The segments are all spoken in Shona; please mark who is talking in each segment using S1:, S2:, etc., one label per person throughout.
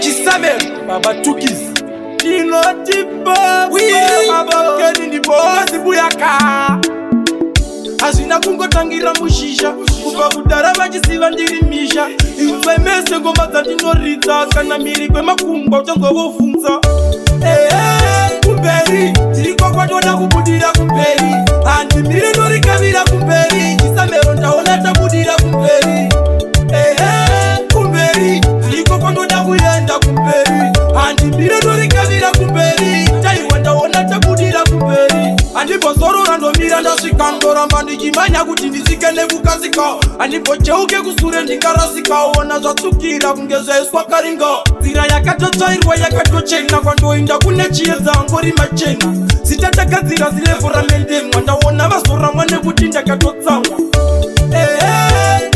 S1: Chisame, Baba Tukis. Dinoti Baba Keni ni boss Buyaka. Azina kungotangira mushisha kuva kudara vachisiva ndirimisha imwe mese ngoma dzatinoridza kana miri kwemakumba uchangovovhunza Kumberi tiriko kwatoda kubudira kumberi handi miri norikavira kumberi chisamero ndaona tabudira kumberi Kumberi tiriko kwatoda kuenda kumberi handi miri norikavira kumberi taiwa ndaona tabudira kumberi andipozorora ndomira ndasvika ndoramba ndichimanya kuti ndisike nekukasika andipocheuke kusure ndikarasika ona zvatsukira kunge zvaiswa karinga nzira yakatotsvairwa yakatochena kwandoinda kune chiedza ngori machena sitatagadzira zilevhoramende mwandaona vazoramwa nekuti ndakatotsamwa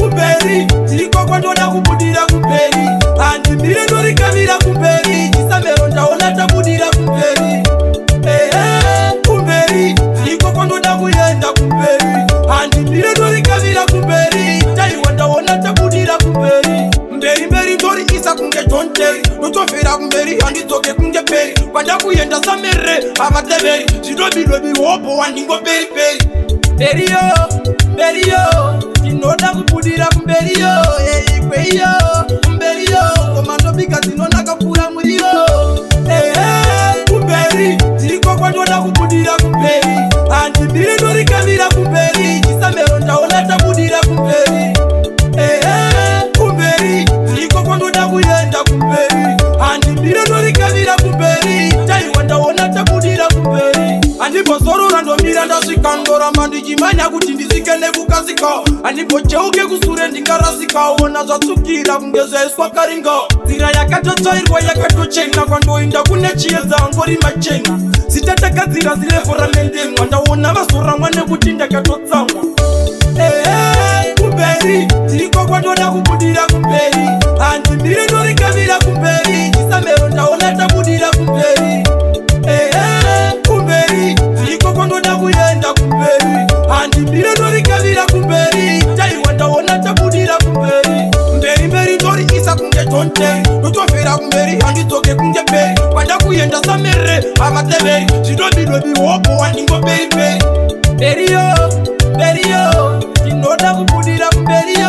S1: Kumberi tiriko kwandoda kubudira kumberi handimire ndorikavira kumberi chisamero ndaona tabudira kumberi Kumberi tiriko kwandoda kuenda kumberi handimire ndorikavira kumberi taiwa ndaona tabudira kumberi mberi ndori isa kunge tonteri notofera kumberi handidzoke kunge peri kwandakuyenda samere avateveri zvidobidobiwopo wandingoperi Beriyo, inoda kubudira kumberiyo ikweyo kumberiyo komandobika zinonaka pura muriyo Kumberi tiriko kwandoda kubudira kumberi handimire ndorikavira kumberi chisamero ndaona tabudira kumberi Kumberi tiriko kwandoda kuenda kumberi handimire ndorikavira kumberi taiwa ndaona tabudira kumberi andipozorora ndomira ndasvika ndoramba ndichimanya kuti ndisike nekukasika andipocheuke kusure ndikarasika ona zvatsukira kunge zvaiswa karinga nzira yakatotsvairwa yakatochena kwandoinda kune chiedza ngori machena sitatagadzira zilevhoramende mwandaona vazoramwa nekuti ndakatotsamwa Kumberi tiriko kwandoda kubudira kumberi handimire ndorikavira kumberi chisamero ndaona tabudira kumberi Kumberi tiriko kwandoda kuenda kumberi handimire ndorikavira kumberi taiwa ndaona tabudira kumberi mberi ndori isa kunge tonteri notofera kumberi handidzoke kunge peri kwandakuyenda samere avateveri zvidobidobiwopo wandingoperi Beriyo inoda kubudira kumberiyo